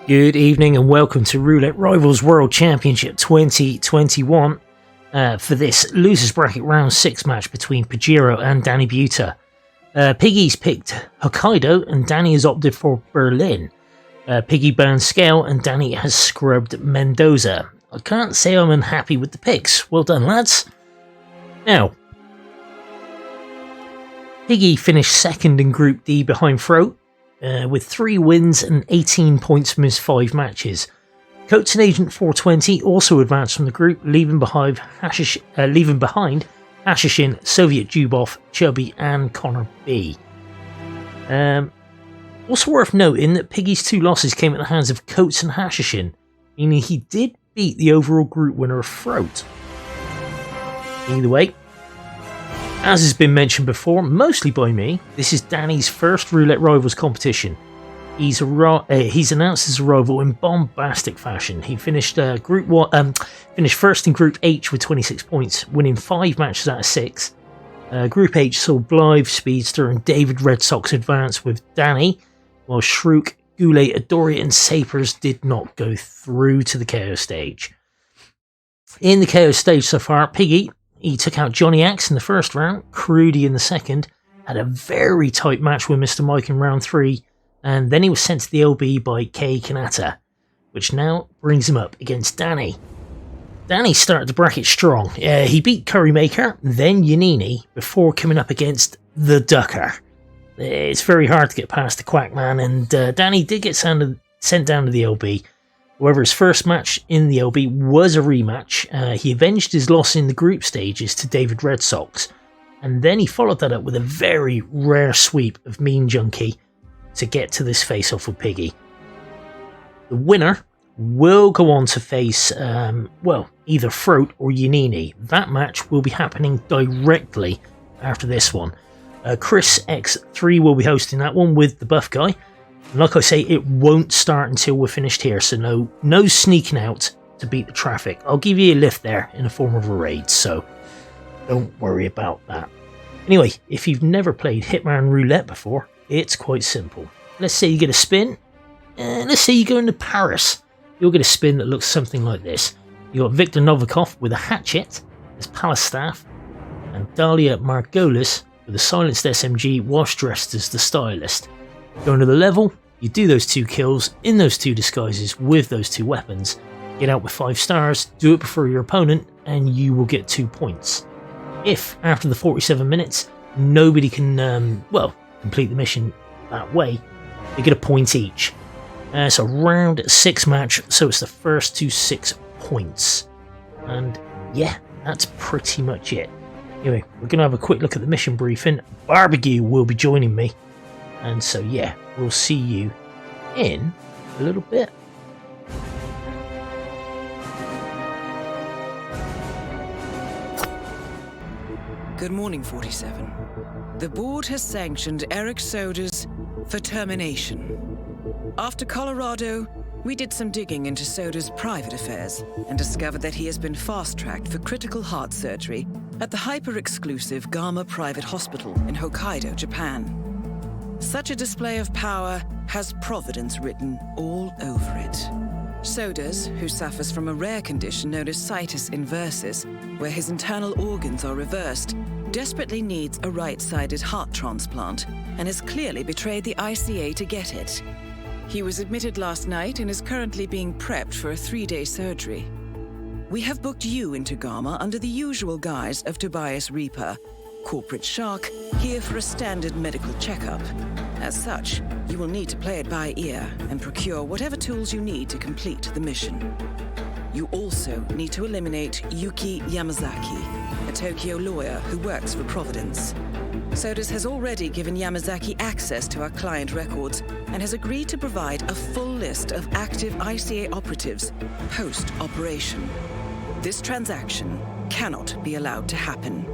Good evening and welcome to Roulette Rivals World Championship 2021 for this losers bracket round 6 match between Pigiero and DaniButa. Piggy's picked Hokkaido and Danny has opted for Berlin. Piggy burned Scale and Danny has scrubbed Mendoza. I can't say I'm unhappy with the picks. Well done, lads. Now, Piggy finished second in Group D behind Throat, with 3 wins and 18 points from his 5 matches. Coates and Agent 420 also advanced from the group, leaving behind Hashishin, Soviet Jubov, Chubby and Connor B. Also worth noting that Piggy's 2 losses came at the hands of Coates and Hashishin, meaning he did beat the overall group winner of Throat. Either way, as has been mentioned before, mostly by me, this is Danny's first Roulette Rivals competition. He's announced his arrival in bombastic fashion. He finished finished first in Group H with 26 points, winning 5 matches out of 6. Group H saw Blythe, Speedster and David Red Sox advance with Danny, while Shrook, Goulet, Adoria and Sapers did not go through to the KO stage. In the KO stage so far, Piggy, he took out Johnny Axe in the first round, Crudy in the second, had a very tight match with Mr. Mike in round 3, and then he was sent to the LB by Kei Kanata, which now brings him up against Danny. Danny started the bracket strong. He beat Currymaker, then Yanini, before coming up against the Ducker. It's very hard to get past the Quackman, and Danny did get sent down to the LB. However, his first match in the LB was a rematch. He avenged his loss in the group stages to David Red Sox, and then he followed that up with a very rare sweep of Mean Junkie to get to this face-off with Piggy. The winner will go on to face, either Throat or Yanini. That match will be happening directly after this one. Chris X3 will be hosting that one with the buff guy. And like I say, it won't start until we're finished here, so no sneaking out to beat the traffic. I'll give you a lift there in the form of a raid, so don't worry about that. Anyway, if you've never played Hitman Roulette before, it's quite simple. Let's say you get a spin, and let's say you go into Paris. You'll get a spin that looks something like this. You've got Viktor Novikov with a hatchet, his palace staff, and Dalia Margolis with a silenced SMG whilst dressed as the stylist. Go into the level, you do those 2 kills in those 2 disguises with those 2 weapons, get out with 5 stars, do it before your opponent, and you will get 2 points. If, after the 47 minutes, nobody can, complete the mission that way, you get a point each. It's a round 6 match, so it's the first to 6 points. And yeah, that's pretty much it. Anyway, we're going to have a quick look at the mission briefing. Barbegue will be joining me. And so yeah, we'll see you in a little bit. Good morning, 47. The board has sanctioned Eric Soda's for termination. After Colorado, we did some digging into Soda's private affairs and discovered that he has been fast-tracked for critical heart surgery at the hyper-exclusive Gama Private Hospital in Hokkaido, Japan. Such a display of power has Providence written all over it. Sodas, who suffers from a rare condition known as situs inversus, where his internal organs are reversed, desperately needs a right-sided heart transplant and has clearly betrayed the ICA to get it. He was admitted last night and is currently being prepped for a 3-day surgery. We have booked you into Gama under the usual guise of Tobias Reaper, corporate shark, here for a standard medical checkup. As such, you will need to play it by ear and procure whatever tools you need to complete the mission. You also need to eliminate Yuki Yamazaki, a Tokyo lawyer who works for Providence. Sodas has already given Yamazaki access to our client records and has agreed to provide a full list of active ICA operatives post-operation. This transaction cannot be allowed to happen.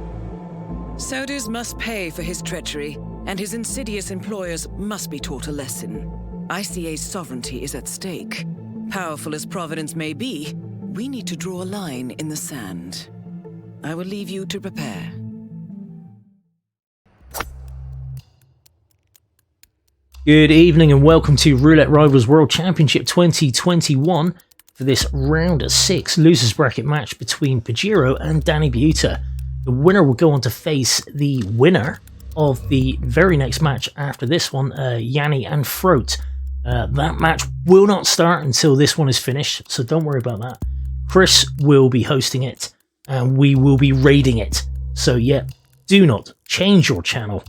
Sodas must pay for his treachery, and his insidious employers must be taught a lesson. ICA's sovereignty is at stake. Powerful as Providence may be, we need to draw a line in the sand. I will leave you to prepare. Good evening and welcome to Roulette Rivals World Championship 2021 for this round 6 losers bracket match between Pigiero and DaniButa. The winner will go on to face the winner of the very next match after this one, Yanni and Frote. That match will not start until this one is finished, so don't worry about that. Chris will be hosting it and we will be raiding it. So yeah, do not change your channel.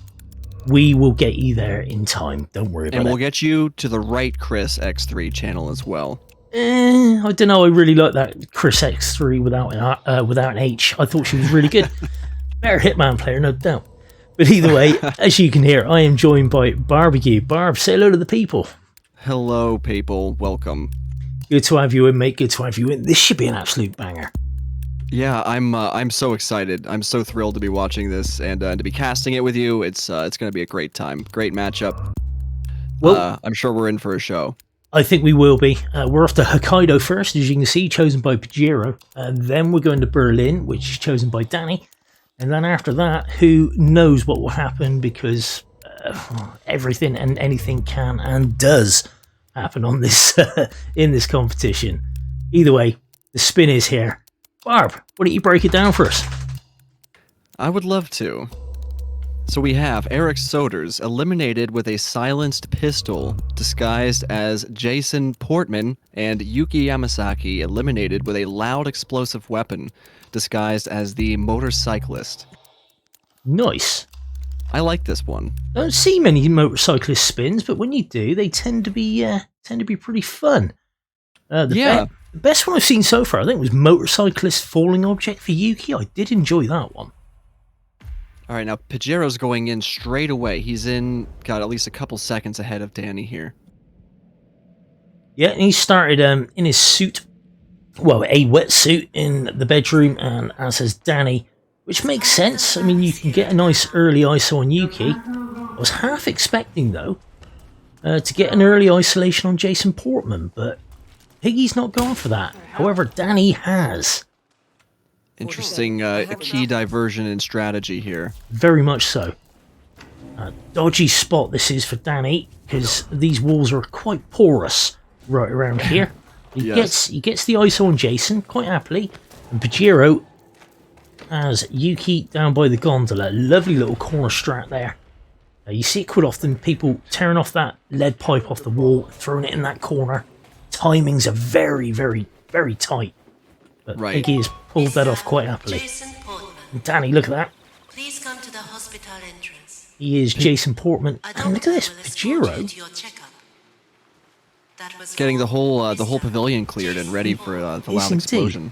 We will get you there in time. Don't worry about it. And we'll get you to the right Chris X3 channel as well. I don't know. I really like that Chris X3 without an H. I thought she was really good. Better Hitman player, no doubt. But either way, as you can hear, I am joined by Barbegue. Barb, say hello to the people. Hello, people. Welcome. Good to have you in, mate. Good to have you in. This should be an absolute banger. Yeah, I'm so excited. I'm so thrilled to be watching this and to be casting it with you. It's going to be a great time. Great matchup. Well, I'm sure we're in for a show. I think we will be. We're off to Hokkaido first, as you can see, chosen by Pigiero. Then we're going to Berlin, which is chosen by Danny. And then after that, who knows what will happen, because everything and anything can and does happen on this in this competition. Either way, the spin is here. Barb, why don't you break it down for us? I would love to. So we have Eric Soders eliminated with a silenced pistol disguised as Jason Portman, and Yuki Yamasaki eliminated with a loud explosive weapon disguised as the motorcyclist. Nice. I like this one. Don't see many motorcyclist spins, but when you do, they tend to be pretty fun. The best one I've seen so far, I think, was Motorcyclist Falling Object for Yuki. I did enjoy that one. All right, now Pigiero's going in straight away. He's got at least a couple seconds ahead of Danny here. Yeah, and he started in his suit, well, a wetsuit in the bedroom, and as has Danny, which makes sense. I mean, you can get a nice early ISO on Yuki. I was half expecting, though, to get an early isolation on Jason Portman, but Piggy's not gone for that. However, Danny has. Interesting, a key diversion in strategy here. Very much so. Dodgy spot this is for Danny, because these walls are quite porous right around here. He gets the ISO on Jason quite happily, and Pigiero has Yuki down by the gondola. Lovely little corner strat there. You see it quite often, people tearing off that lead pipe off the wall, throwing it in that corner. Timings are very, very, very tight. But Piggy has pulled that off quite happily. And Danny, look at that. Please come to the hospital entrance. He is Jason Portman. And look at this, Pigiero. Getting the whole pavilion cleared and ready for the loud explosion.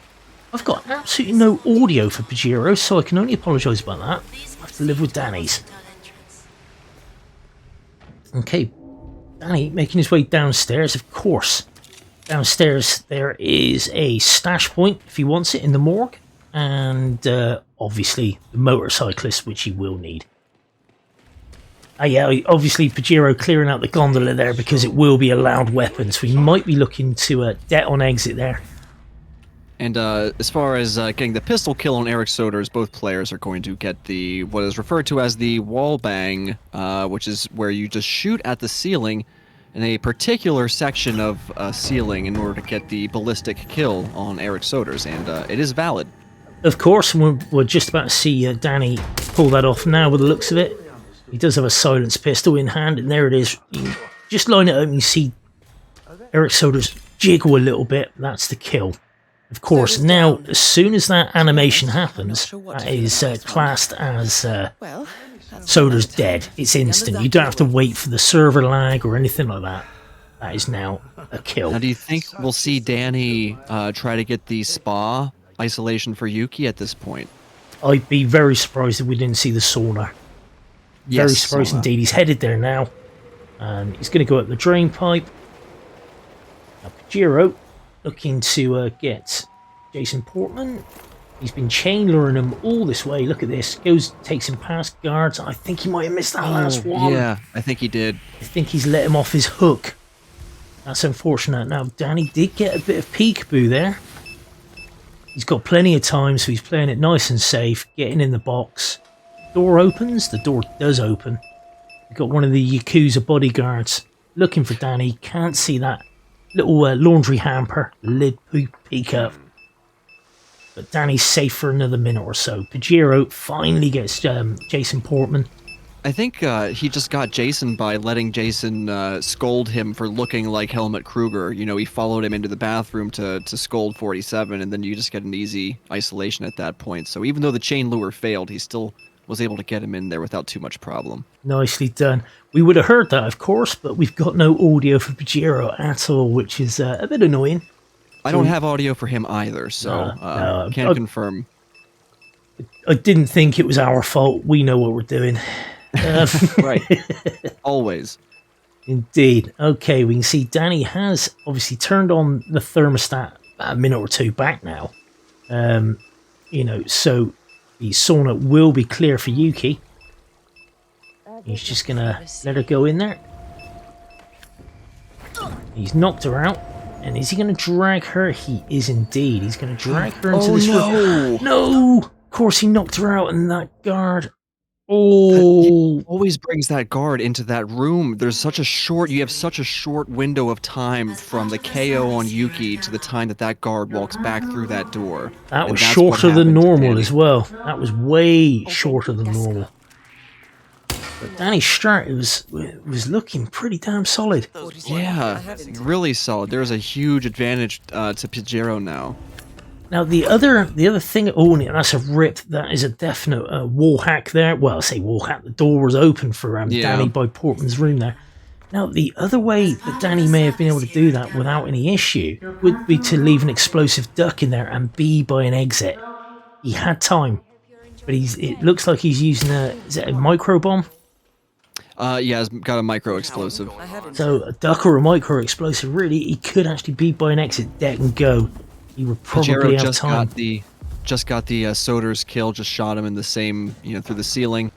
I've got absolutely no audio for Pigiero, so I can only apologise about that. I have to live with Danny's. Okay, Danny making his way downstairs, of course. Downstairs there is a stash point if he wants it in the morgue, and obviously the motorcyclist, which he will need. Yeah, obviously Pigiero clearing out the gondola there because it will be a loud weapon, so he might be looking to det on exit there. And as far as getting the pistol kill on Eric Soders, both players are going to get what is referred to as the wall bang, which is where you just shoot at the ceiling in a particular section of ceiling in order to get the ballistic kill on Eric Soders, and it is valid. Of course, we're just about to see Danny pull that off now with the looks of it. He does have a silenced pistol in hand, and there it is. You just line it up and you see Eric Soders jiggle a little bit. That's the kill. Of course, now, as soon as that animation happens, that is classed as Soda's dead. It's instant. You don't have to wait for the server lag or anything like that. That is now a kill. Now, do you think we'll see Danny try to get the spa isolation for Yuki at this point? I'd be very surprised if we didn't see the sauna. Very surprised indeed. He's headed there now. He's going to go up the drain pipe. Now, Pigiero looking to get Jason Portman. He's been chain luring him all this way. Look at this. Takes him past guards. I think he might have missed that last one. Yeah, I think he did. I think he's let him off his hook. That's unfortunate. Now, Danny did get a bit of peekaboo there. He's got plenty of time, so he's playing it nice and safe, getting in the box. Door opens. The door does open. We've got one of the Yakuza bodyguards looking for Danny. Can't see that little laundry hamper, lid peek up. But Danny's safe for another minute or so. Pigiero finally gets Jason Portman. I think he just got Jason by letting Jason scold him for looking like Helmut Kruger. You know, he followed him into the bathroom to scold 47, and then you just get an easy isolation at that point. So even though the chain lure failed, he still was able to get him in there without too much problem. Nicely done. We would have heard that, of course, but we've got no audio for Pigiero at all, which is a bit annoying. I don't have audio for him either, so can't confirm. I didn't think it was our fault. We know what we're doing. Right. Always. Indeed. Okay, we can see Danny has obviously turned on the thermostat a minute or two back now. You know, so the sauna will be clear for Yuki. He's just gonna let her go in there. He's knocked her out. And is he going to drag her? He is indeed. He's going to drag her into this room. No! Of course he knocked her out, and that guard. Oh! He always brings that guard into that room. You have such a short window of time from the KO on Yuki to the time that guard walks back through that door. That was shorter than normal as well. That was way shorter than normal. But Danny's strat was looking pretty damn solid. Yeah, really solid. There's a huge advantage to Pigiero now. Now the other thing, oh, that's a rip. That is a definite wall hack there. Well, I say wall hack. The door was open for Danny by Portman's room there. Now the other way that Danny may have been able to do that without any issue would be to leave an explosive duck in there and be by an exit. He had time, but it looks like he's using is it a micro bomb? Yeah, it's got a micro explosive. So a duck or a micro explosive, really, he could actually be by an exit deck and go. He would probably have time. Just got the Soders kill, just shot him in the same, through the ceiling.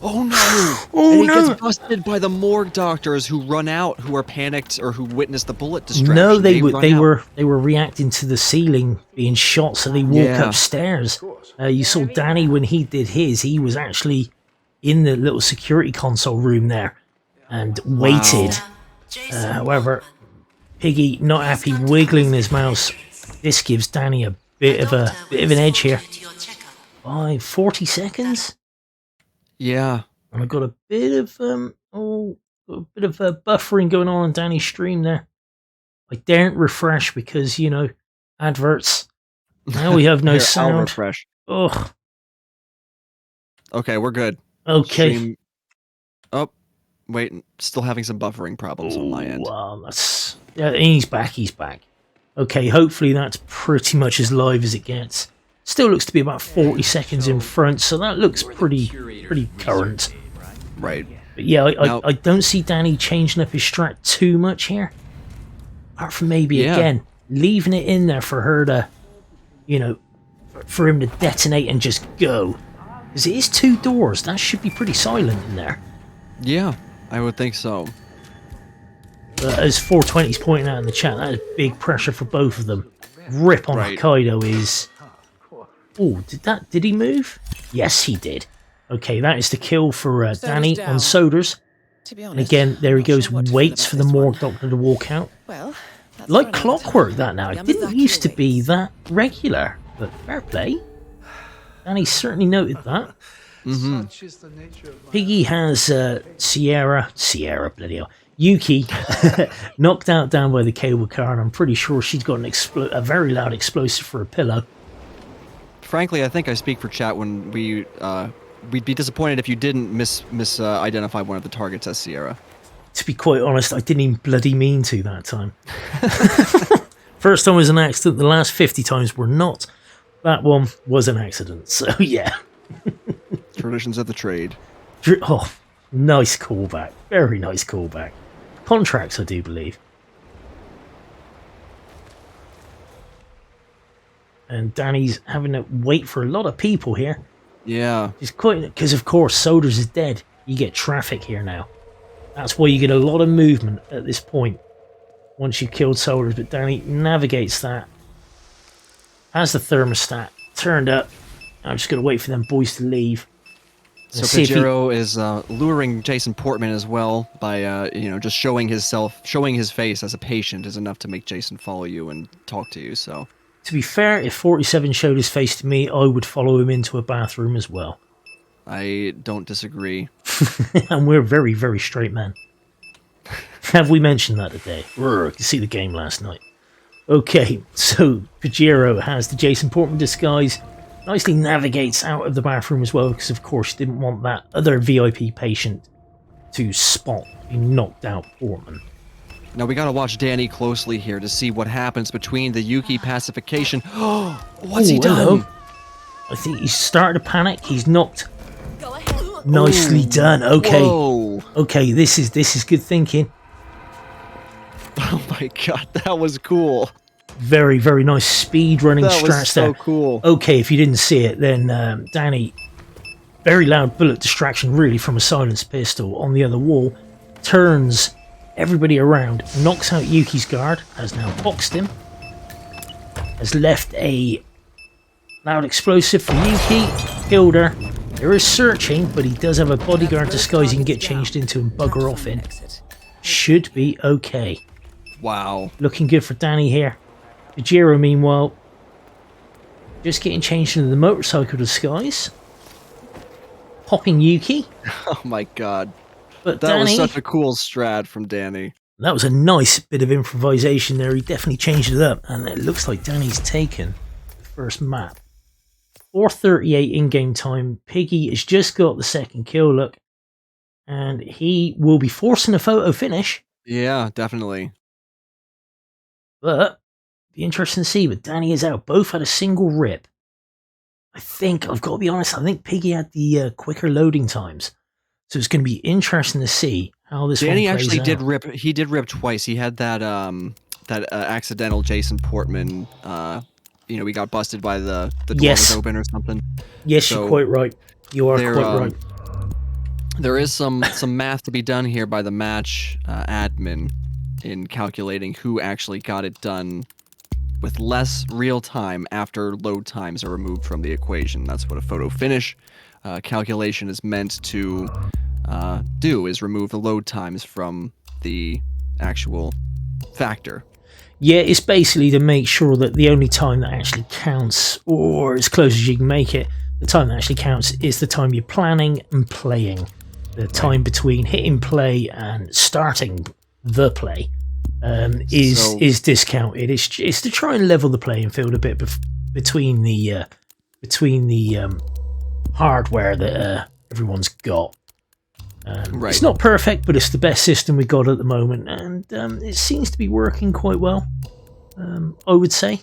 Oh no! Oh and he no! gets busted by the morgue doctors who run out, who are panicked or who witnessed the bullet distraction. No, they were reacting to the ceiling being shot, so they walk upstairs. You saw Danny when he did his. He was actually in the little security console room there and waited. However, Piggy not happy, wiggling his mouse. This gives Danny a bit of an edge here. By 40 seconds. Yeah, and I've got a bit of buffering going on Danny's stream there. I daren't refresh because adverts. Now we have no Here, sound. I'll refresh. Ugh. Okay, we're good. Okay. Stream... Oh, wait, still having some buffering problems on my end. He's back. He's back. Okay, hopefully that's pretty much as live as it gets. Still looks to be about 40 seconds in front, so that looks pretty current. Right. But yeah, I don't see Danny changing up his strat too much here. Apart from maybe, again, leaving it in there for her to, for him to detonate and just go. Because it is 2 doors, that should be pretty silent in there. Yeah, I would think so. But as 420's pointing out in the chat, that is big pressure for both of them. Rip on Hokkaido is... Oh, did he move? Yes, he did. Okay, that is the kill for Danny on Soders. And again, there he goes, waits for the morgue doctor to walk out. Well, like clockwork that now. It didn't used to be that regular, but fair play. Danny certainly noted that. Piggy has Sierra, bloody hell, Yuki knocked out down by the cable car, and I'm pretty sure she's got a very loud explosive for a pillow. Frankly, I think I speak for chat when we'd be disappointed if you didn't identify one of the targets as Sierra. To be quite honest, I didn't even bloody mean to that time. First time was an accident, the last 50 times were not. That one was an accident, so yeah. Traditions of the trade. Oh, nice callback. Very nice callback. Contracts, I do believe. And Danny's having to wait for a lot of people here. Yeah. It's quite, because of course Soders is dead. You get traffic here now. That's why you get a lot of movement at this point. Once you've killed Soders, but Danny navigates that. Has the thermostat turned up. I'm just going to wait for them boys to leave. So Pigiero is luring Jason Portman as well by just showing his face as a patient is enough to make Jason follow you and talk to you. So to be fair, if 47 showed his face to me, I would follow him into a bathroom as well. I don't disagree. And we're very, very straight men. Have we mentioned that today? You see the game last night. Okay, so Pigiero has the Jason Portman disguise. Nicely navigates out of the bathroom as well, because of course you didn't want that other VIP patient to spot the knocked out Portman. Now we gotta watch Danny closely here to see what happens between the Yuki pacification. Oh, what's he done? Hello. I think he's started to panic. He's knocked. Nicely done. Okay. Whoa. Okay, this is good thinking. Oh my god, that was cool. Very, very nice speed running strats there. That was so cool. Okay, if you didn't see it, then Danny, very loud bullet distraction really from a silenced pistol on the other wall, turns everybody around, knocks out Yuki's guard, has now boxed him, has left a loud explosive for Yuki, killed her. There is searching, but he does have a bodyguard disguise he can get changed into and bugger off in. Should be okay. Wow. Looking good for Danny here. Pigiero, meanwhile, just getting changed into the motorcycle disguise. Popping Yuki. Oh my god. But that Danny, was such a cool strat from Danny. That was a nice bit of improvisation there. He definitely changed it up. And it looks like Danny's taken the first map. 4:38 in-game time. Piggy has just got the second kill, look. And he will be forcing a photo finish. Yeah, definitely. But be interesting to see, but Danny is out. Both had a single rip. I think, I've got to be honest, I think Piggy had the quicker loading times. So it's going to be interesting to see how this Danny one plays actually out. did rip. He did rip twice. He had that accidental Jason Portman. We got busted by the door was open or something. Yes, so you're quite right. You are quite right. There is some math to be done here by the match admin in calculating who actually got it done with less real time after load times are removed from the equation. That's what a photo finish calculation is meant to do, is remove the load times from the actual factor. Yeah, it's basically to make sure that the only time that actually counts, or as close as you can make it, the time that actually counts is the time you're planning and playing. The time between hitting play and starting the play is discounted. It's to try and level the playing field a bit between the hardware that everyone's got. Right. It's not perfect, but it's the best system we got at the moment, and it seems to be working quite well. I would say.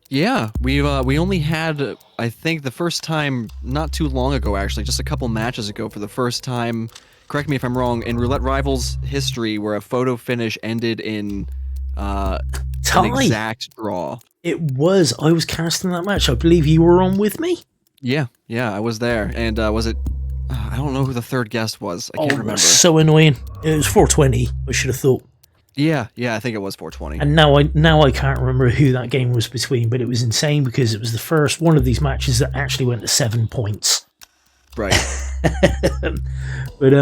Yeah, we only had, I think, the first time not too long ago, actually, just a couple matches ago, for the first time. Correct me if I'm wrong. In Roulette Rivals history, where a photo finish ended in an exact draw. It was. I was casting that match. I believe you were on with me. Yeah, I was there. And was it? I don't know who the third guest was. I can't remember. So annoying. It was 420. I should have thought. Yeah, I think it was 420. And now I can't remember who that game was between, but it was insane because it was the first one of these matches that actually went to 7 points. Right. But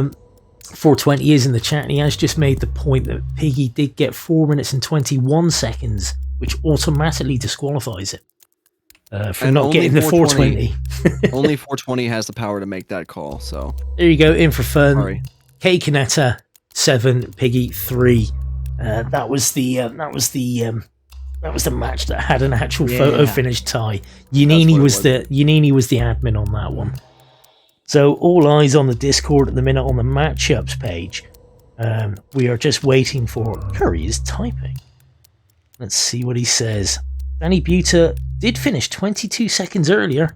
420 is in the chat, and he has just made the point that Piggy did get 4 minutes and 21 seconds, which automatically disqualifies it for not getting the 420. Only 420 has the power to make that call. So there you go, in for fun. Sorry. K Kaneta 7, Piggy 3. That was the match that had an actual photo finish tie. Yanini was the admin on that one. So all eyes on the Discord at the minute on the matchups page. We are just waiting for Curry is typing. Let's see what he says. DaniButa did finish 22 seconds earlier,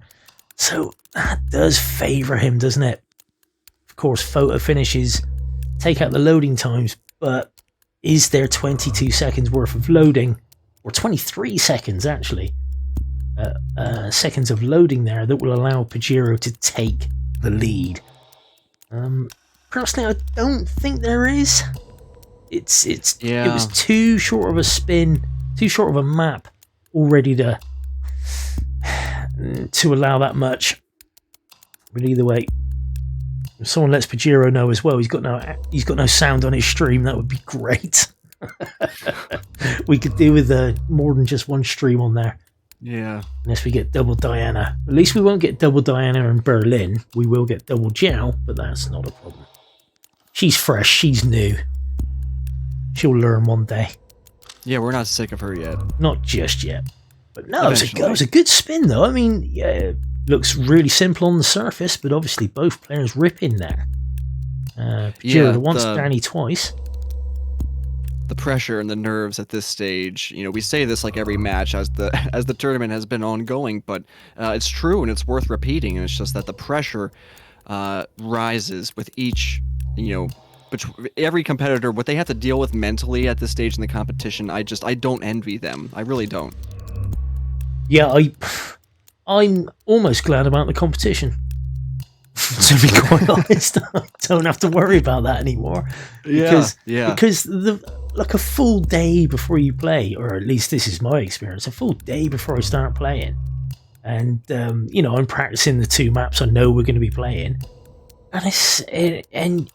so that does favour him, doesn't it? Of course, photo finishes take out the loading times, but is there 22 seconds worth of loading, or 23 seconds actually, seconds of loading there that will allow Pigiero to take the lead? Personally, I don't think there is. It was too short of a spin, too short of a map already to allow that much. But either way, If someone lets Pigiero know as well, he's got no sound on his stream, that would be great. We could do with more than just one stream on there. Yeah. Unless we get double Diana. At least we won't get double Diana in Berlin. We will get double Jiao, but that's not a problem. She's fresh, she's new. She'll learn one day. Yeah, we're not sick of her yet. Not just yet. But no, it was a good spin though. I mean, yeah, it looks really simple on the surface, but obviously both players rip in there. Pigiero once, Danny twice. The pressure and the nerves at this stage, we say this like every match as the tournament has been ongoing, but it's true and it's worth repeating. And it's just that the pressure rises with each, every competitor, what they have to deal with mentally at this stage in the competition. I don't envy them. I really don't. Yeah, I'm almost glad about the competition. To be quite honest, I don't have to worry about that anymore. Because like a full day before you play, or at least this is my experience, a full day before I start playing, and I'm practicing the 2 maps I know we're going to be playing, and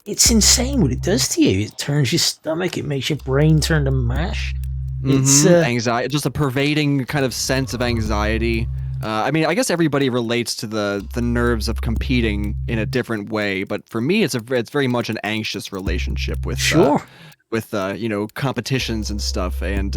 it's insane what it does to you. It turns your stomach, it makes your brain turn to mash. It's anxiety, just a pervading kind of sense of anxiety. I mean, I guess everybody relates to the nerves of competing in a different way, but for me, it's very much an anxious relationship with competitions and stuff. And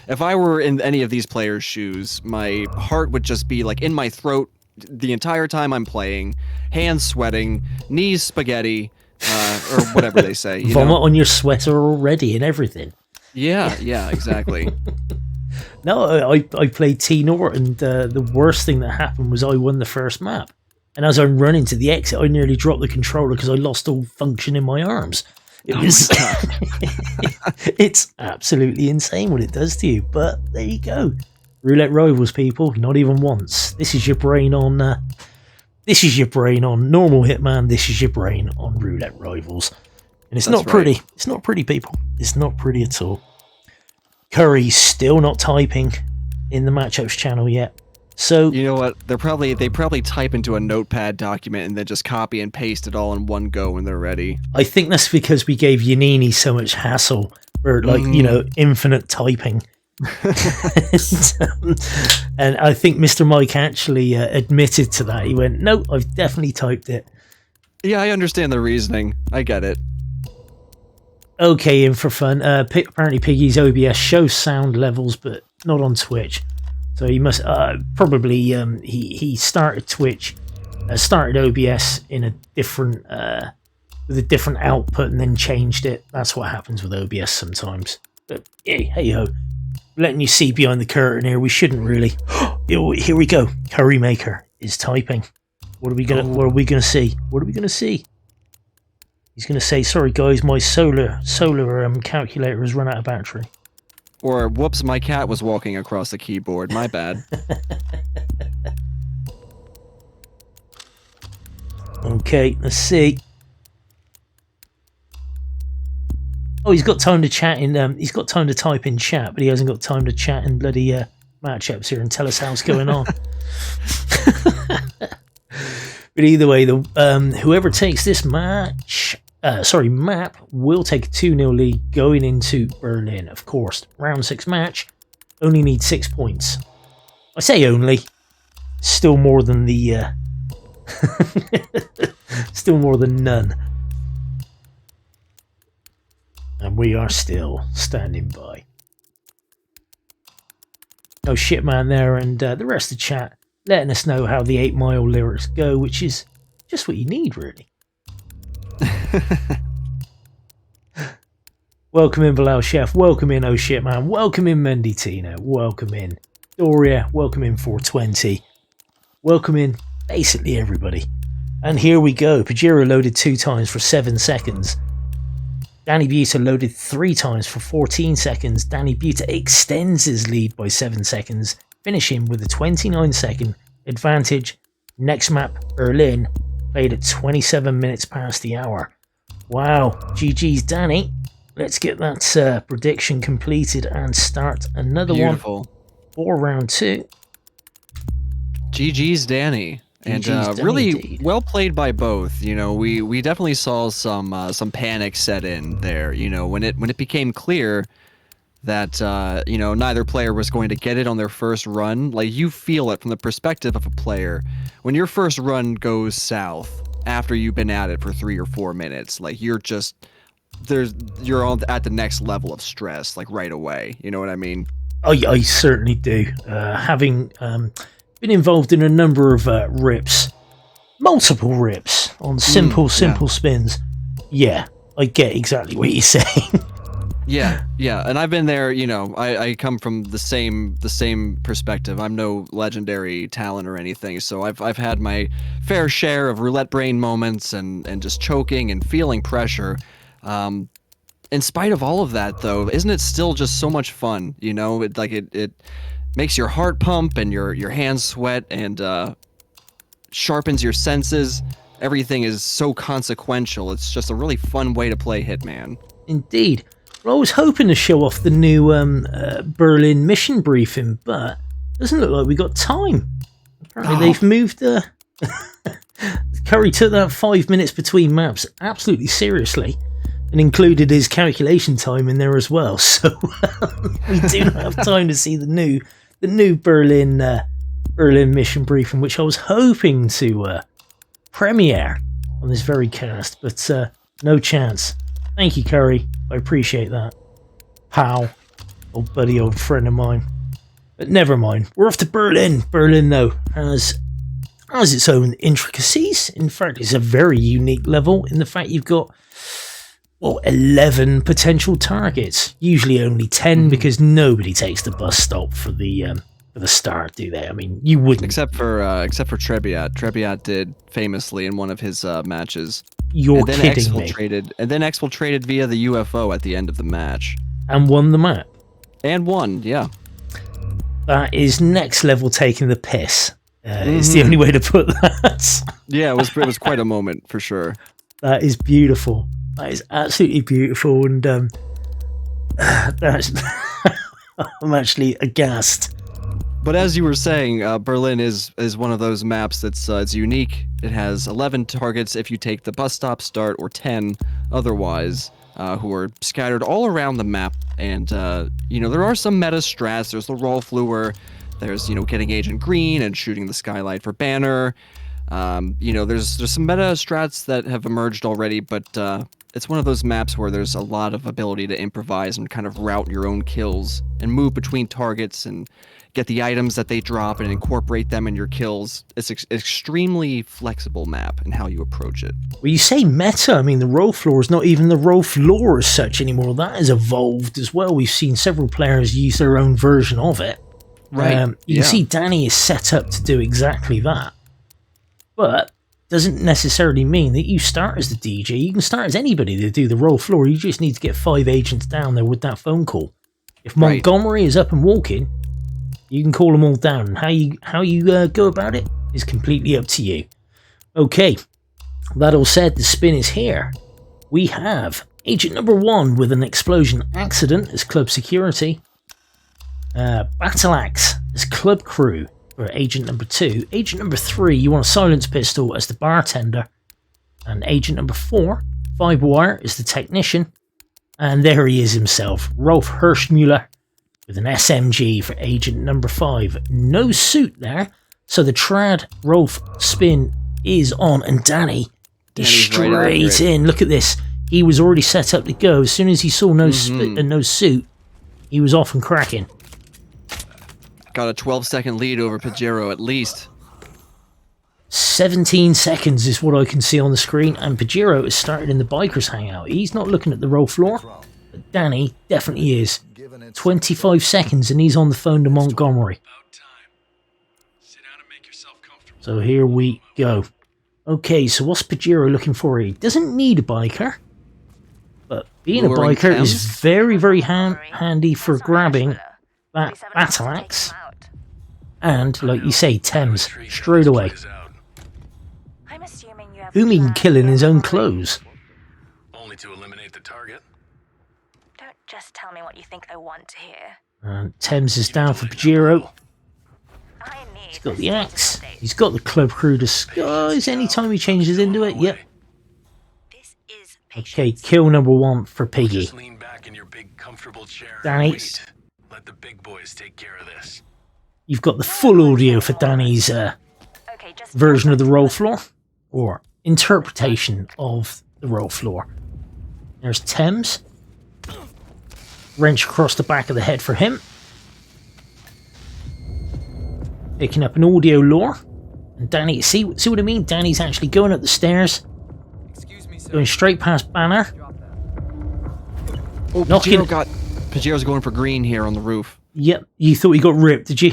if I were in any of these players' shoes, my heart would just be like in my throat the entire time I'm playing, hands sweating, knees spaghetti, or whatever they say. Vomit on your sweater already and everything. Yeah, exactly. No, I played T-Nort, and the worst thing that happened was I won the first map. And as I'm running to the exit, I nearly dropped the controller because I lost all function in my arms. It was, it's absolutely insane what it does to you. But there you go. Roulette Rivals, people. Not even once. This is your brain on normal Hitman. This is your brain on Roulette Rivals. And it's not pretty. It's not pretty, people. It's not pretty at all. Curry's still not typing in the matchups channel yet. So you know what? They probably type into a notepad document and then just copy and paste it all in one go when they're ready. I think that's because we gave Yanini so much hassle for infinite typing. And I think Mr. Mike actually admitted to that. He went, "No, I've definitely typed it." Yeah, I understand the reasoning. I get it. Okay, in for fun. Apparently Piggy's OBS shows sound levels, but not on Twitch. So he must probably he started started OBS in a different with a different output and then changed it. That's what happens with OBS sometimes. But hey ho, letting you see behind the curtain here. We shouldn't really. Here we go. Curry Maker is typing. What are we gonna see? What are we gonna see? He's going to say, "Sorry guys, my solar calculator has run out of battery." Or, "Whoops, my cat was walking across the keyboard. My bad." Okay, let's see. Oh, he's got time to chat in. He's got time to type in chat, but he hasn't got time to chat in bloody matchups here and tell us how it's going on. But either way, whoever takes this map will take a 2-0 lead going into Berlin. Of course, round 6 match, only need 6 points. I say only, still more than still more than none. And we are still standing by. No shit man there, and the rest of the chat letting us know how the 8 Mile lyrics go, which is just what you need, really. Welcome in, Bilal Chef. Welcome in, Oh Shit Man. Welcome in, Menditino. Welcome in, Doria. Welcome in, 420. Welcome in, basically everybody. And here we go. Pigiero loaded 2 times for 7 seconds. DaniButa loaded 3 times for 14 seconds. DaniButa extends his lead by 7 seconds, finishing with a 29-second advantage. Next map, Berlin, played at 27 minutes past the hour. Wow, GG's Danny. Let's get that prediction completed and start another one for round 2. GG's Danny. And GG's done really indeed. well played by both. You know, we definitely saw some panic set in there. You know, when it became clear that you know, neither player was going to get it on their first run. Like, you feel it from the perspective of a player when your first run goes south after you've been at it for 3 or 4 minutes. Like, you're at the next level of stress, like, right away. You know what I mean? I certainly do. Having been involved in a number of rips, multiple rips on simple spins. Yeah, I get exactly what you're saying. Yeah, and I've been there. You know, I come from the same perspective. I'm no legendary talent or anything, so I've had my fair share of roulette brain moments and just choking and feeling pressure. In spite of all of that, though, isn't it still just so much fun? You know, it makes your heart pump and your hands sweat and sharpens your senses. Everything is so consequential. It's just a really fun way to play Hitman. Indeed. Well, I was hoping to show off the new Berlin mission briefing, but it doesn't look like we got time. Apparently they've moved... Curry took that 5 minutes between maps absolutely seriously and included his calculation time in there as well. So we do not have time to see the new Berlin mission briefing, which I was hoping to premiere on this very cast, but no chance. Thank you, Curry. I appreciate that. Pal. Old buddy, old friend of mine. But never mind. We're off to Berlin. Berlin, though, has its own intricacies. In fact, it's a very unique level in the fact you've got, 11 potential targets. Usually only 10 because nobody takes the bus stop for the start, do they? I mean, you wouldn't. Except for Trebiat. Trebiat did famously in one of his matches. You're kidding me. And then exfiltrated via the UFO at the end of the match. And won the map. And won, yeah. That is next level taking the piss. Is the only way to put that. Yeah, it was quite a moment, for sure. That is beautiful. That is absolutely beautiful. And that's I'm actually aghast. But as you were saying, Berlin is one of those maps that's it's unique. It has 11 targets if you take the bus stop start, or 10 otherwise, who are scattered all around the map. And, you know, there are some meta strats. There's the roll fluer. There's, you know, getting Agent Green and shooting the skylight for Banner. You know, there's some meta strats that have emerged already, but it's one of those maps where there's a lot of ability to improvise and kind of route your own kills and move between targets and get the items that they drop and incorporate them in your kills. It's an extremely flexible map in how you approach it. Well, you say meta, I mean, the roll floor is not even the roll floor as such anymore. That has evolved as well. We've seen several players use their own version of it. Right. You can see Danny is set up to do exactly that. But doesn't necessarily mean that you start as the DJ. You can start as anybody to do the roll floor. You just need to get 5 agents down there with that phone call. If Montgomery is up and walking, you can call them all down. How you go about it is completely up to you. Okay, that all said, the spin is here. We have Agent number 1 with an explosion accident as club security. Battle Axe as club crew for Agent number 2. Agent number 3, you want a silence pistol as the bartender. And Agent number 4, Fiberwire, is the technician. And there he is himself, Rolf Hirschmuller, with an SMG for Agent number 5. No suit there, so the trad Rolf spin is on, and Danny is straight in. Look at this. He was already set up to go. As soon as he saw no suit, he was off and cracking. Got a 12-second lead over Pigiero at least. 17 seconds is what I can see on the screen, and Pigiero has started in the bikers hangout. He's not looking at the roll floor, but Danny definitely is. 25 seconds and he's on the phone to Montgomery. So here we go. Okay, so what's Pigiero looking for? He doesn't need a biker, but being a biker is very, very handy for grabbing that battle axe. And, like you say, Thames, straight away. Whom he can kill in his own clothes. Only to eliminate the target. Don't just tell me what you think I want to hear. And Thames is down for Pigiero. He's got the axe. He's got the club crew disguise anytime he changes into it. Yep. This is Okay, kill number 1 for Piggy. Just lean back in your big comfortable chair Danny. and wait. Let the big boys take care of this. You've got the full audio for Danny's Okay, just version of the roll floor, or interpretation of the roll floor. There's Thames. Wrench across the back of the head for him. Picking up an audio lore. And Danny, see what I mean? Danny's actually going up the stairs. Excuse me, sir. Going straight past Banner. Oh, Knocking- Pigiero's going for green here on the roof. Yep, you thought he got ripped, did you?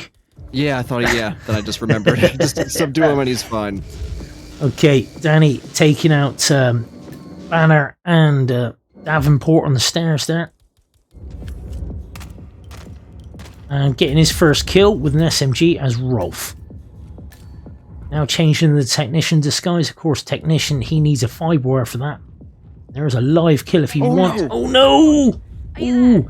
Yeah, I thought, then I just remembered. Just subdue him and he's fine. Okay, Danny taking out Banner and Davenport on the stairs there. And getting his first kill with an SMG as Rolf. Now changing the technician disguise. Of course, technician, he needs a fiberwire for that. There's a live kill if he wants. No. Oh no! Ooh.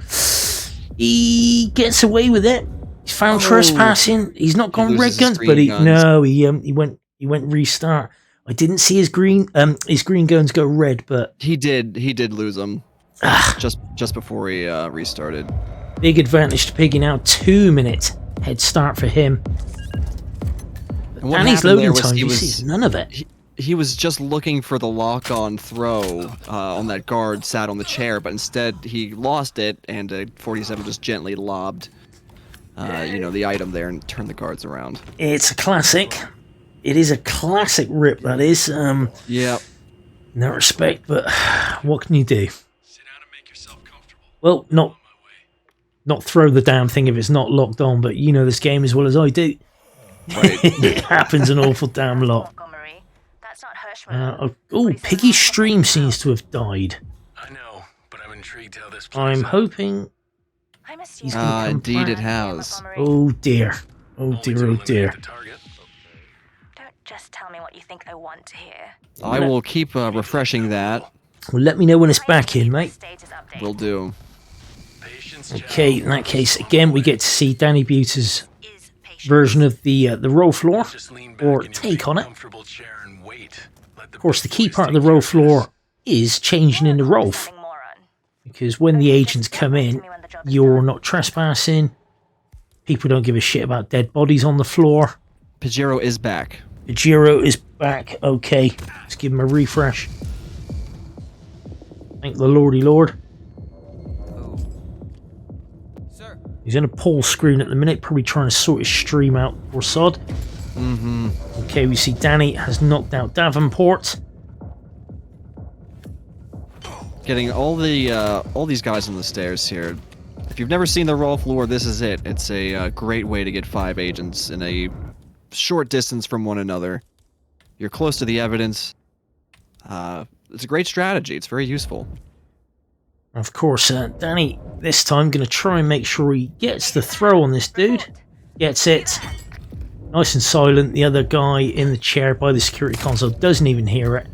He gets away with it. He's found trespassing. He's not gone red loses his guns, green but guns. he went restart. I didn't see his green guns go red, but He did lose them. just before he restarted. big advantage to Piggy now. 2-minute head start for him. And what And his happened there loading was time, he you was see none of it. he was just looking for the lock-on throw on that guard sat on the chair, but instead he lost it, and 47 just gently lobbed, the item there and turned the guards around. It's a classic. It is a classic rip, that is. Yeah. In that respect, but what can you do? Sit down and make yourself comfortable. Well, not throw the damn thing if it's not locked on, but you know this game as well as I do. Right. It happens an awful damn lot. Montgomery. That's not Hirschman. Oh, Piggy's stream seems to have died. I know, but I'm intrigued how this plays I'm out. hoping. I'm He's assuming. gonna come Indeed back. it has. Montgomery. Oh dear. Oh Only to dear, oh eliminate dear. the target. Don't just tell me what you think they want to hear. I will keep refreshing that. Well, let me know when it's back in, mate. Status update. Will do. Patience, Okay, in that case, again, we get to see DaniButa's is patient. version of the roll floor, Just lean back or in your take big on it. comfortable chair and wait. Let Of course, the big key boys part of take the roll care of floor this. is changing into Rolf, Something moron. because when the agents come in, you're not trespassing. People don't give a shit about dead bodies on the floor. Pigiero is back. Pigiero is back. Okay, let's give him a refresh. Thank the Lordy Lord. Oh. Sir. He's in a poll screen at the minute, probably trying to sort his stream out for sod. Mm-hmm. Okay, we see Danny has knocked out Davenport. Getting all these guys on the stairs here. If you've never seen the roll floor, this is it. It's a great way to get 5 agents in a short distance from one another. You're close to the evidence. It's a great strategy. It's very useful. Of course, Danny, this time going to try and make sure he gets the throw on this dude. Gets it. Nice and silent. The other guy in the chair by the security console doesn't even hear it.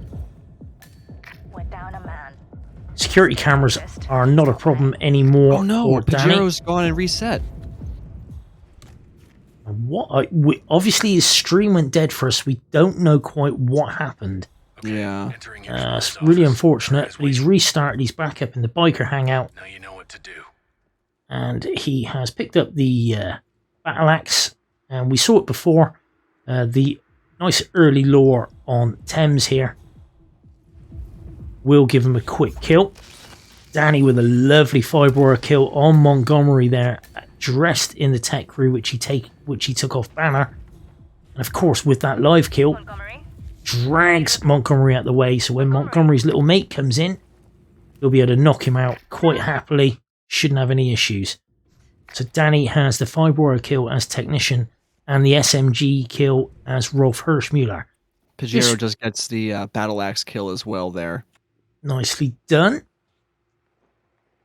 We're down a man. Security cameras are not a problem anymore. Oh no, for Danny. Pigiero's gone and reset. What? Obviously, his stream went dead for us. We don't know quite what happened. Yeah. Entering your It's first really office. unfortunate, Guys, but he's wait. restarted. He's back up in the biker hangout, Now you know what to do. and he has picked up the battle axe. And we saw it before. The nice early lore on Thames here. We'll give him a quick kill. Danny with a lovely fiberwire kill on Montgomery there, dressed in the tech crew, which he took off Banner. And of course, with that live kill, Montgomery. drags Montgomery out the way, so when Montgomery's little mate comes in, he'll be able to knock him out quite happily. Shouldn't have any issues. So Danny has the fiberwire kill as technician and the SMG kill as Rolf Hirschmuller. Pigiero just gets the battle axe kill as well there. Nicely done.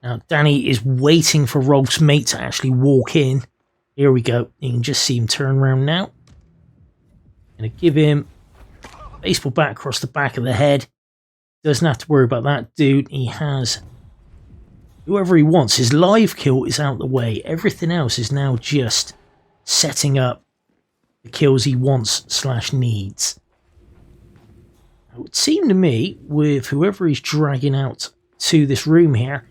Now Danny is waiting for Rolf's mate to actually walk in. Here we go. You can just see him turn around now. Gonna give him a baseball bat across the back of the head. Doesn't have to worry about that dude. He has whoever he wants. His live kill is out the way. Everything else is now just setting up the kills he wants/needs. It would seem to me, with whoever he's dragging out to this room here,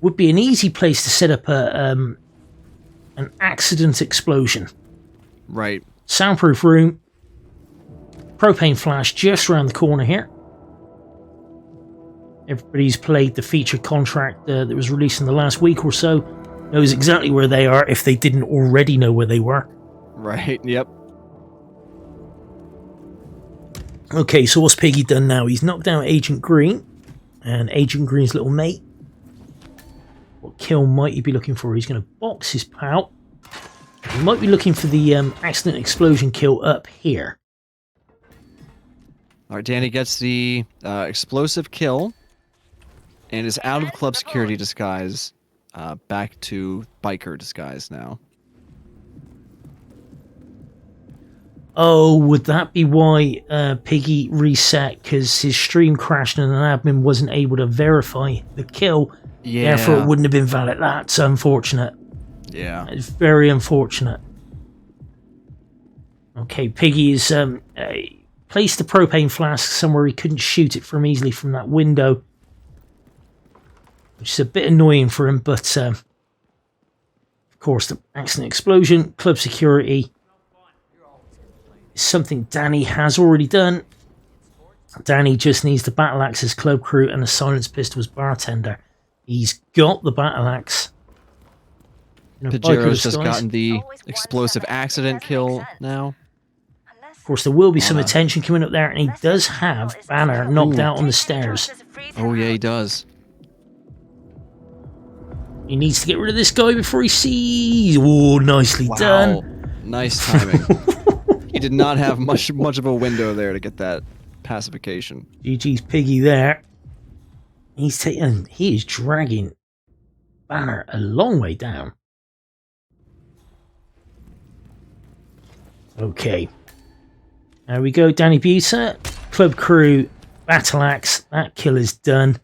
would be an easy place to set up an accident explosion. Right. Soundproof room. Propane flash just around the corner here. Everybody's played the feature contract that was released in the last week or so. Knows exactly where they are if they didn't already know where they were. Right, yep. Okay, so what's Piggy done now? He's knocked down Agent Green and Agent Green's little mate. What kill might he be looking for? He's going to box his pal. He might be looking for the accident explosion kill up here. All right, Danny gets the explosive kill and is out of club security disguise, back to biker disguise now. Oh, would that be why Piggy reset? Because his stream crashed and an admin wasn't able to verify the kill. Yeah. Therefore, it wouldn't have been valid. That's unfortunate. Yeah. It's very unfortunate. Okay, Piggy is placed the propane flask somewhere he couldn't shoot it from easily from that window, which is a bit annoying for him. But of course, the accident explosion, club security, is something Danny has already done. Danny just needs the battle axe as club crew and the silence pistol as bartender. He's got the battle axe. Pigero's just gotten the explosive accident kill now. Of course, there will be some attention coming up there, and he does have Banner knocked out on the stairs. Oh, yeah, he does. He needs to get rid of this guy before he sees. Oh, nicely done. Nice timing. He did not have much of a window there to get that pacification. GG's Piggy there. He is dragging Banner a long way down. Okay. There we go, DaniButa. Club crew, battle axe. That kill is done.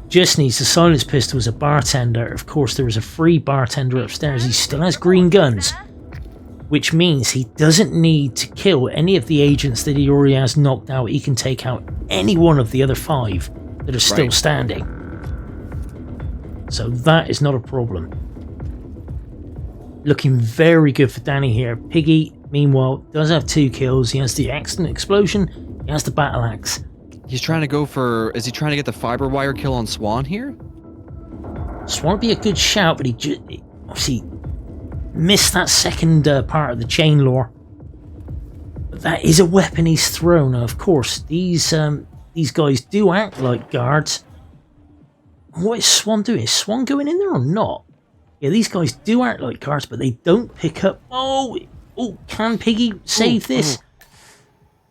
Just needs the silence pistol as a bartender. Of course, there is a free bartender upstairs. He still has green guns, which means he doesn't need to kill any of the agents that he already has knocked out. He can take out any one of the other 5 that are still standing. So that is not a problem. Looking very good for Danny here. Piggy, meanwhile, does have 2 kills. He has the accident explosion. He has the battle axe. He's trying to go for... Is he trying to get the fiber wire kill on Swan here? Swan would be a good shout, but he obviously missed that second part of the chain lore. But that is a weapon he's thrown. Now, of course, these guys do act like guards. What is Swan doing? Is Swan going in there or not? Yeah, these guys do act like guards, but they don't pick up... Oh, can Piggy save this?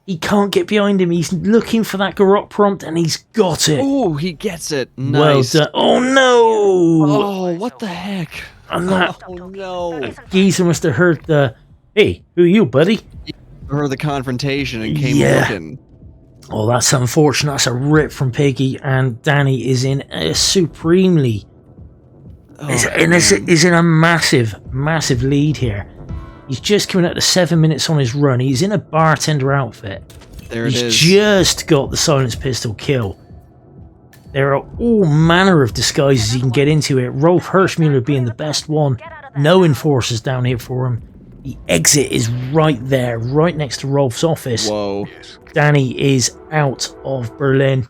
He can't get behind him. He's looking for that garrote prompt, and he's got it. Oh, he gets it. Nice. Well done. Oh, no! Oh, what the heck? And that Oh, no. geezer must have heard the... Hey, who are you, buddy? Heard the confrontation and came looking. Oh, that's unfortunate. That's a rip from Piggy, and Danny is in a supremely... He's in a massive lead here. He's just coming up to 7 minutes on his run. He's in a bartender outfit. There it is. He's just got the silence pistol kill. There are all manner of disguises he can get into here. Rolf Hirschmuller being the best one. No enforcers down here for him. The exit is right there, right next to Rolf's office. Whoa. Danny is out of Berlin.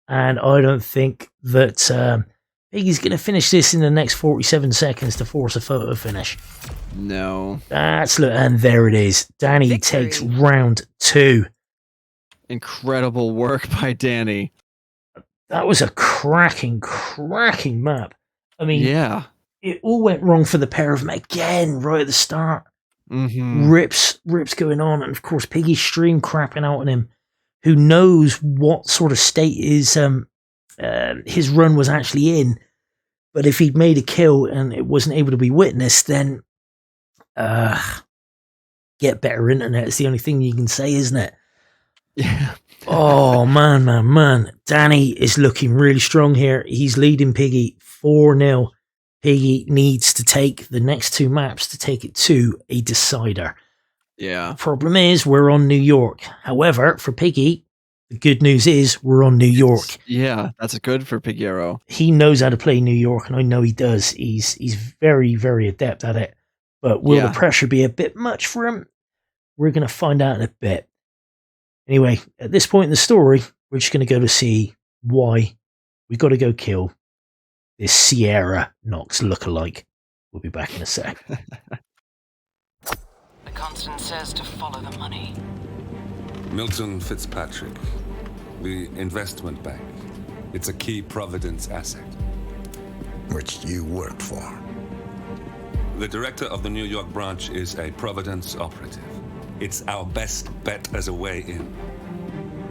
And I don't think that Piggy's going to finish this in the next 47 seconds to force a photo finish. No. And there it is. Danny takes round 2. Incredible work by Danny. That was a cracking map. I mean, yeah, it all went wrong for the pair of them again right at the start. Mm-hmm. Rips going on, and of course Piggy's stream crapping out on him. Who knows what sort of state his run was actually in? But if he'd made a kill and it wasn't able to be witnessed, then get better internet. It's the only thing you can say, isn't it? Yeah. Oh, man. Danny is looking really strong here. He's leading Piggy 4-0. Piggy needs to take the next 2 maps to take it to a decider. Yeah. Problem is, we're on New York. However, for Piggy, the good news is we're on New York. Yeah, that's good for Pigiero. He knows how to play New York, and I know he does. He's very, very adept at it. But will the pressure be a bit much for him? We're going to find out in a bit. Anyway, at this point in the story, we're just going to go to see why we got to go kill this Sierra Knox lookalike. We'll be back in a sec. The constant says to follow the money. Milton Fitzpatrick, the investment bank. It's a key Providence asset. Which you work for. The director of the New York branch is a Providence operative. It's our best bet as a way in.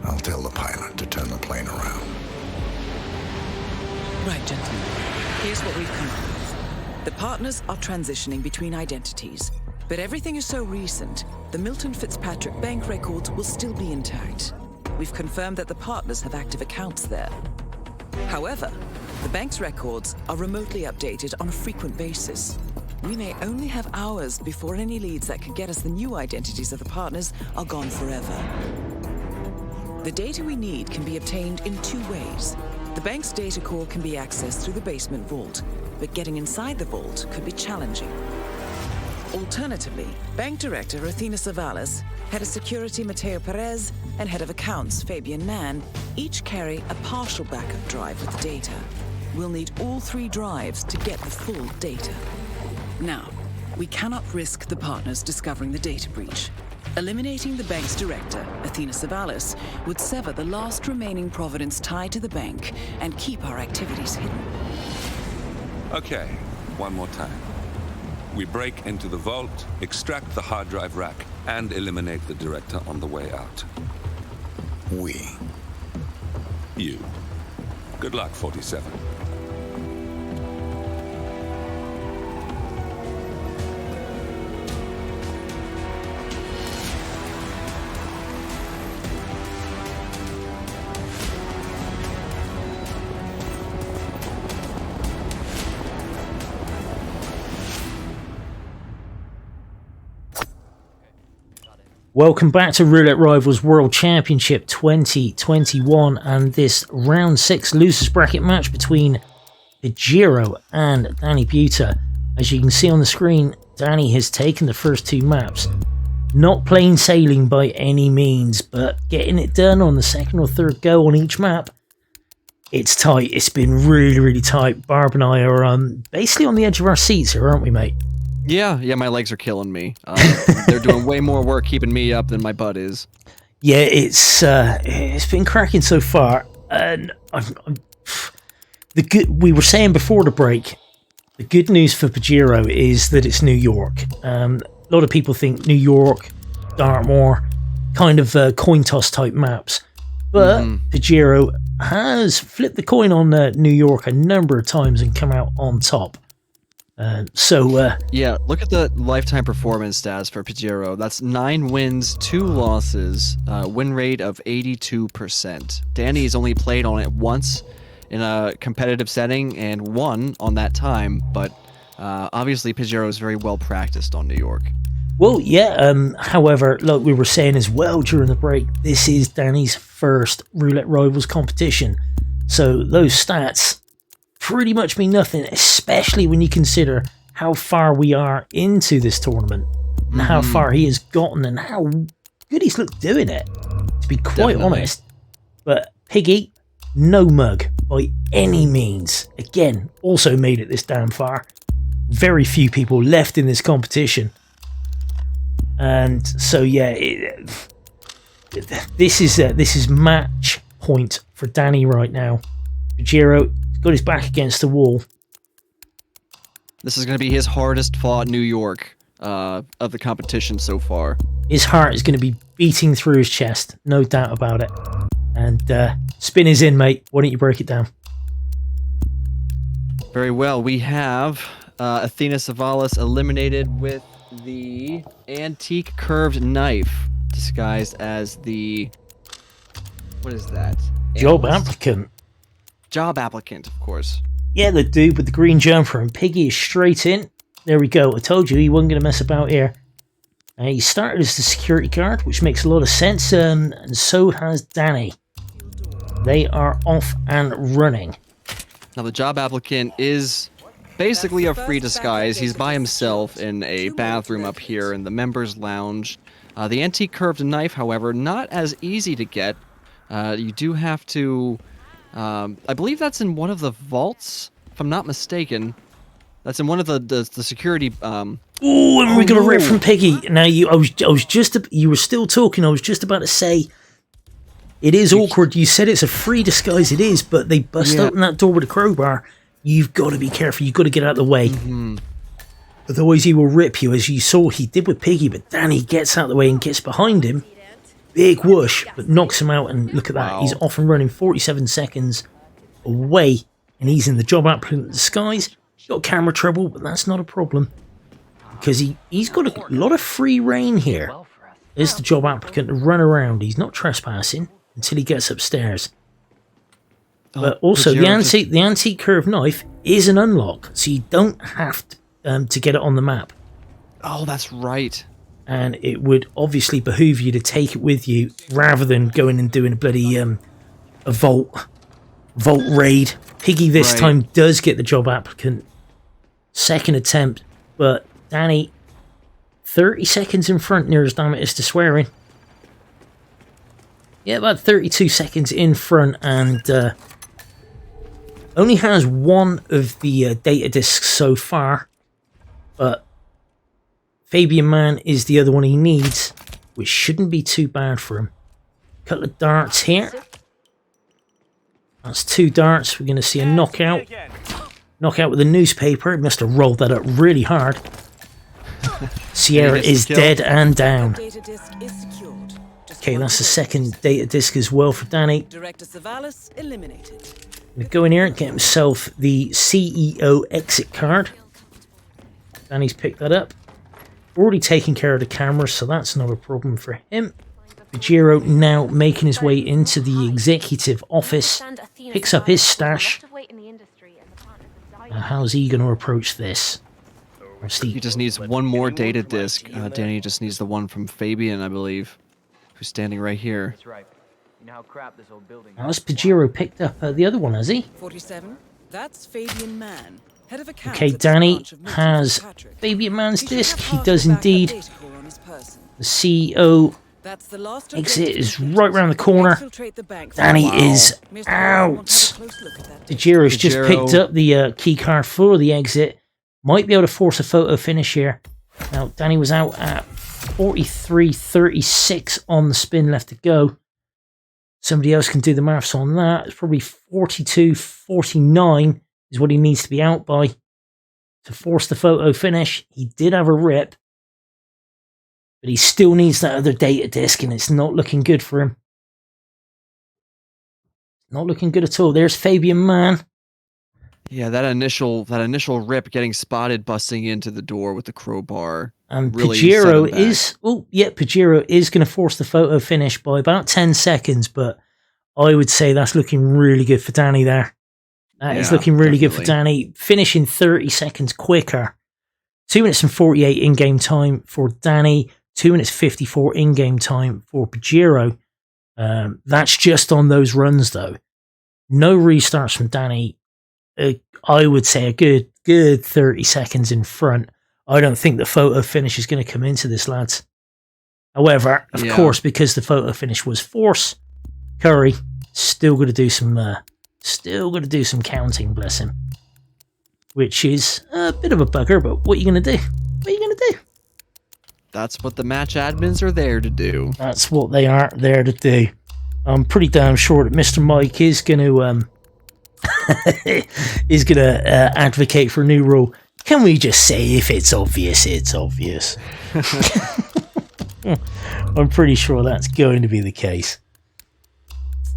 I'll tell the pilot to turn the plane around. Right, gentlemen. Here's what we've come up with. The partners are transitioning between identities, but everything is so recent, the Milton Fitzpatrick bank records will still be intact. We've confirmed that the partners have active accounts there. However, the bank's records are remotely updated on a frequent basis. We may only have hours before any leads that could get us the new identities of the partners are gone forever. The data we need can be obtained in 2 ways. The bank's data core can be accessed through the basement vault, but getting inside the vault could be challenging. Alternatively, Bank Director Athena Savalas, Head of Security Mateo Perez, and Head of Accounts Fabian Mann each carry a partial backup drive with the data. We'll need all 3 drives to get the full data. Now, we cannot risk the partners discovering the data breach. Eliminating the bank's director, Athena Savalas, would sever the last remaining Providence tie to the bank and keep our activities hidden. Okay, one more time. We break into the vault, extract the hard drive rack, and eliminate the director on the way out. We. You. Good luck, 47. Welcome back to Roulette Rivals World Championship 2021 and this round 6 losers bracket match between Pigiero and DaniButa. As you can see on the screen, Danny has taken the first 2 maps. Not plain sailing by any means, but getting it done on the second or third go on each map. It's tight. It's been really, really tight. Barb and I are basically on the edge of our seats here, aren't we, mate? Yeah, my legs are killing me. They're doing way more work keeping me up than my butt is. Yeah, it's been cracking so far. And we were saying before the break, the good news for Pigiero is that it's New York. A lot of people think New York, Dartmoor, kind of coin toss type maps. But Pigiero has flipped the coin on New York a number of times and come out on top. Yeah, look at the lifetime performance stats for Pigiero. That's 9 wins, 2 losses, win rate of 82%. Danny's only played on it once in a competitive setting and won on that time, but obviously Pigiero is very well practiced on New York. Well, yeah, however, like we were saying as well during the break, this is Danny's first Roulette Rivals competition. So those stats pretty much mean nothing, especially when you consider how far we are into this tournament and how far he has gotten and how good he's looked doing it, to be quite honest. But Piggy, no mug by any means. Again, also made it this damn far. Very few people left in this competition. And so yeah, this is match point for Danny right now. Pigiero got his back against the wall. This is going to be his hardest fought New York of the competition so far. His heart is going to be beating through his chest, no doubt about it. And spin is in, mate. Why don't you break it down? Very well. We have Athena Savalas eliminated with the antique curved knife, disguised as the... what is that? Job applicant. Job applicant, of course. Yeah, the dude with the green jumper, and Piggy is straight in. There we go. I told you he wasn't going to mess about here. He started as the security guard, which makes a lot of sense, and so has Danny. They are off and running. Now the job applicant is basically a free disguise. He's by himself in a bathroom up here in the members lounge. The antique curved knife, however, not as easy to get. You do have to... I believe that's in one of the vaults, if I'm not mistaken. That's in one of the security... Ooh, and we got a rip from Piggy. Now, you were still talking. I was just about to say, it is awkward. You said it's a free disguise. It is, but they bust open that door with a crowbar. You've got to be careful. You've got to get out of the way. Otherwise, he will rip you, as you saw he did with Piggy. But Danny gets out of the way and gets behind him. Big whoosh, but knocks him out. And look at that. Wow. He's off and running 47 seconds away. And he's in the job applicant disguise. Got camera trouble, but that's not a problem. Because he's got a lot of free reign here. There's the job applicant to run around. He's not trespassing until he gets upstairs. But also, the antique curved knife is an unlock, so you don't have to get it on the map. Oh, that's right. And it would obviously behoove you to take it with you, rather than going and doing a bloody a vault raid. Piggy this time does get the job applicant. Second attempt, but Danny, 30 seconds in front, near as damn it is to swearing. Yeah, about 32 seconds in front, and only has one of the data discs so far, but Fabian Man is the other one he needs, which shouldn't be too bad for him. Couple of darts here. That's 2 darts. We're going to see a knockout. Knockout with a newspaper. It must have rolled that up really hard. Sierra is dead and down. Okay, that's the second data disc as well for Danny. Going to go in here and get himself the CEO exit card. Danny's picked that up. Already taken care of the camera, so that's not a problem for him. Pigiero now making his way into the executive office. Picks up his stash. Now, how's he going to approach this? He just needs one more data disc. Danny just needs the one from Fabian, I believe, who's standing right here. That's right. You know how crap this old building. How's Pigiero picked up the other one, has he? 47. That's Fabian Man. Head of accounts. Okay, Danny has Fabian Man's disc. He does indeed. The CEO exit is right around the corner. Danny is out. Pigiero's just picked up the key card for the exit. Might be able to force a photo finish here. Now, Danny was out at 43.36 on the spin left to go. Somebody else can do the maths on that. It's probably 42.49 is what he needs to be out by to force the photo finish. He did have a rip, but he still needs that other data disc, and it's not looking good for him. Not looking good at all. There's Fabian Man. Yeah, that initial rip, getting spotted busting into the door with the crowbar. And really Pigiero Pigiero is going to force the photo finish by about 10 seconds, but I would say that's looking really good for Danny there. That is looking really good for Danny. Finishing 30 seconds quicker. 2 minutes and 48 in-game time for Danny. 2 minutes 54 in-game time for Pigiero. That's just on those runs, though. No restarts from Danny. I would say a good 30 seconds in front. I don't think the photo finish is going to come into this, lads. However, of course, because the photo finish was force, Curry still going to do some counting, bless him. Which is a bit of a bugger, but what are you going to do? What are you going to do? That's what the match admins are there to do. That's what they are there to do. I'm pretty damn sure that Mr. Mike is going to advocate for a new rule. Can we just say if it's obvious, it's obvious? I'm pretty sure that's going to be the case.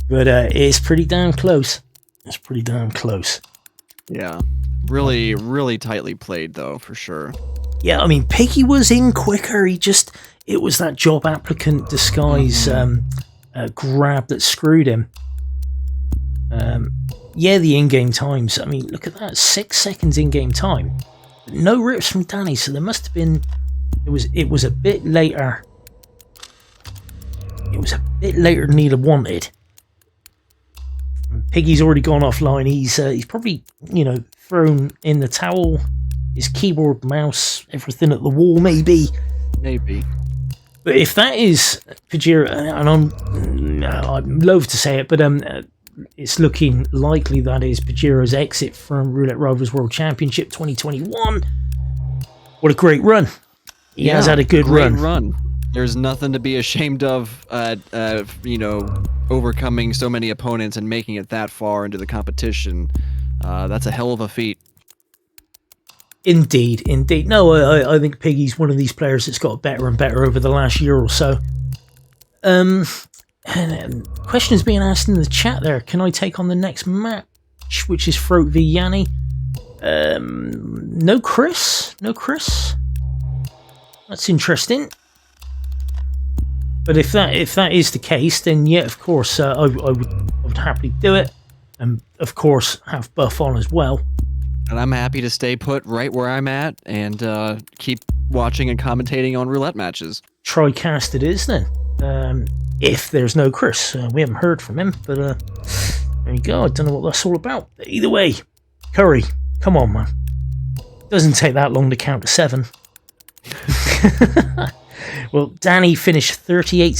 But it's pretty damn close. It's pretty damn close. Yeah. Really, really tightly played, though, for sure. Yeah, I mean, Piggy was in quicker. It was that job applicant disguise grab that screwed him. yeah, the in-game times. I mean, look at that, 6 seconds in-game time. No rips from Danny, so there must have been. It was a bit later. It was a bit later than he'd have wanted. Piggy's already gone offline. He's probably, you know, thrown in the towel. His keyboard, mouse, everything at the wall, maybe. Maybe. But if that is Pigiero, and I'm loath to say it, but it's looking likely that is Pigiero's exit from Roulette Rivals World Championship 2021. What a great run. He has had a good run. There's nothing to be ashamed of, you know, overcoming so many opponents and making it that far into the competition. That's a hell of a feat. Indeed. No, I think Piggy's one of these players that's got better and better over the last year or so. Questions being asked in the chat there. Can I take on the next match, which is Throat v Yanni? No Chris. That's interesting. But if that is the case, then yeah, of course, I would happily do it, and of course have Buff on as well. And I'm happy to stay put right where I'm at and keep watching and commentating on roulette matches. Tricast it is then. If there's no Chris, we haven't heard from him, but there you go. I don't know what that's all about. But either way, Curry, come on, man. Doesn't take that long to count to 7. Well, Danny finished 38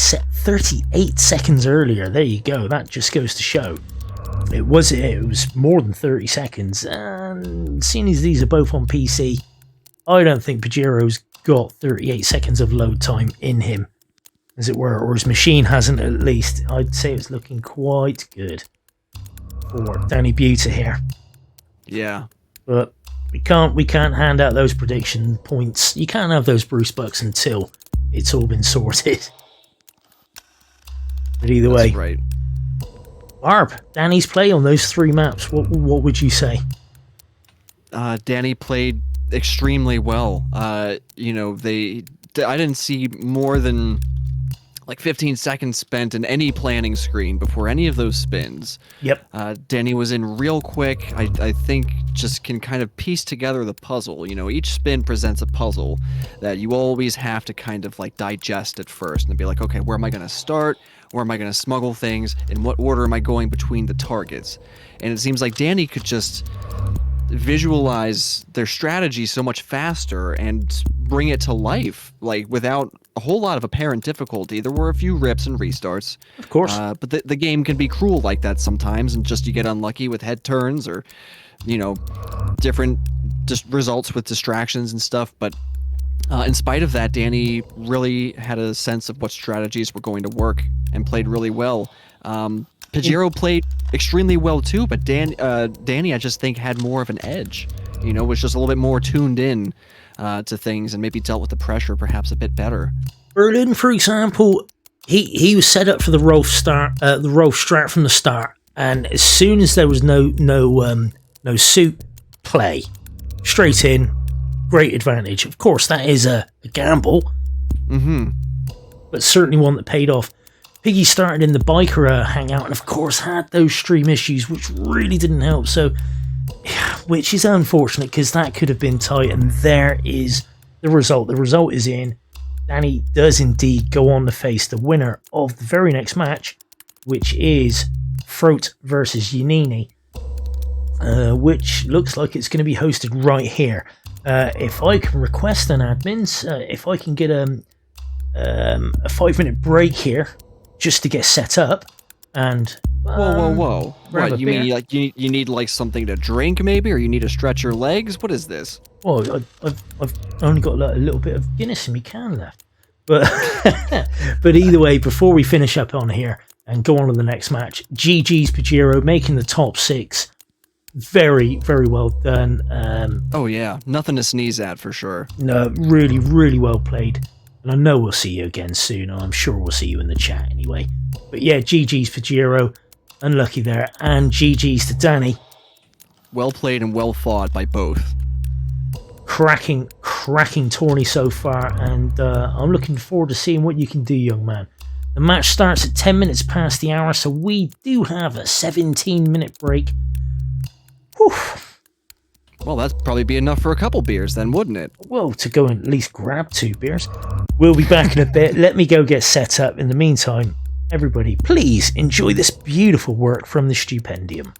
seconds earlier. There you go. That just goes to show. It was more than 30 seconds. And seeing as these are both on PC, I don't think Pigiero's got 38 seconds of load time in him, as it were, or his machine hasn't at least. I'd say it's looking quite good for DaniButa here. Yeah. But we can't hand out those prediction points. You can't have those Bruce Bucks until it's all been sorted. But either way, right. Barb, Danny's play on those 3 maps, what would you say? Danny played extremely well. You know, I didn't see more than like 15 seconds spent in any planning screen before any of those spins. Yep. Danny was in real quick. I think just can kind of piece together the puzzle. You know, each spin presents a puzzle that you always have to kind of like digest at first and be like, okay, where am I going to start? Where am I going to smuggle things? In what order am I going between the targets? And it seems like Danny could just visualize their strategy so much faster and bring it to life, like without a whole lot of apparent difficulty. There were a few rips and restarts, of course, but the game can be cruel like that sometimes, and just you get unlucky with head turns or, you know, different just results with distractions and stuff. But in spite of that, Danny really had a sense of what strategies were going to work and played really well. Pigiero played extremely well too, but Danny, I just think, had more of an edge. You know, was just a little bit more tuned in to things and maybe dealt with the pressure perhaps a bit better. Berlin, for example, he was set up for the Rolf strat from the start, and as soon as there was no suit play, straight in, great advantage. Of course, that is a gamble, but certainly one that paid off. Piggy started in the biker hangout and of course had those stream issues which really didn't help, so which is unfortunate because that could have been tight, and there is the result. The result is in. Danny does indeed go on to face the winner of the very next match, which is Throat versus Yanini, which looks like it's going to be hosted right here. If I can request an admins, if I can get a 5-minute break here, just to get set up, and whoa! What, you mean like you need like something to drink maybe, or you need to stretch your legs? What is this? Well, I've only got like a little bit of Guinness in my can left, but but either way, before we finish up on here and go on to the next match, GG's Pigiero making the top 6. Very, very well done. Oh yeah, nothing to sneeze at for sure. No, really, really well played. And I know we'll see you again soon. I'm sure we'll see you in the chat anyway. But yeah, GG's Pigiero. Unlucky there. And GG's to Danny. Well played and well fought by both. Cracking tourney so far. And I'm looking forward to seeing what you can do, young man. The match starts at 10 minutes past the hour. So we do have a 17-minute break Whew. Well, that'd probably be enough for a couple beers then, wouldn't it? Well, to go and at least grab 2 beers. We'll be back in a bit. Let me go get set up. In the meantime, everybody, please enjoy this beautiful work from the Stupendium.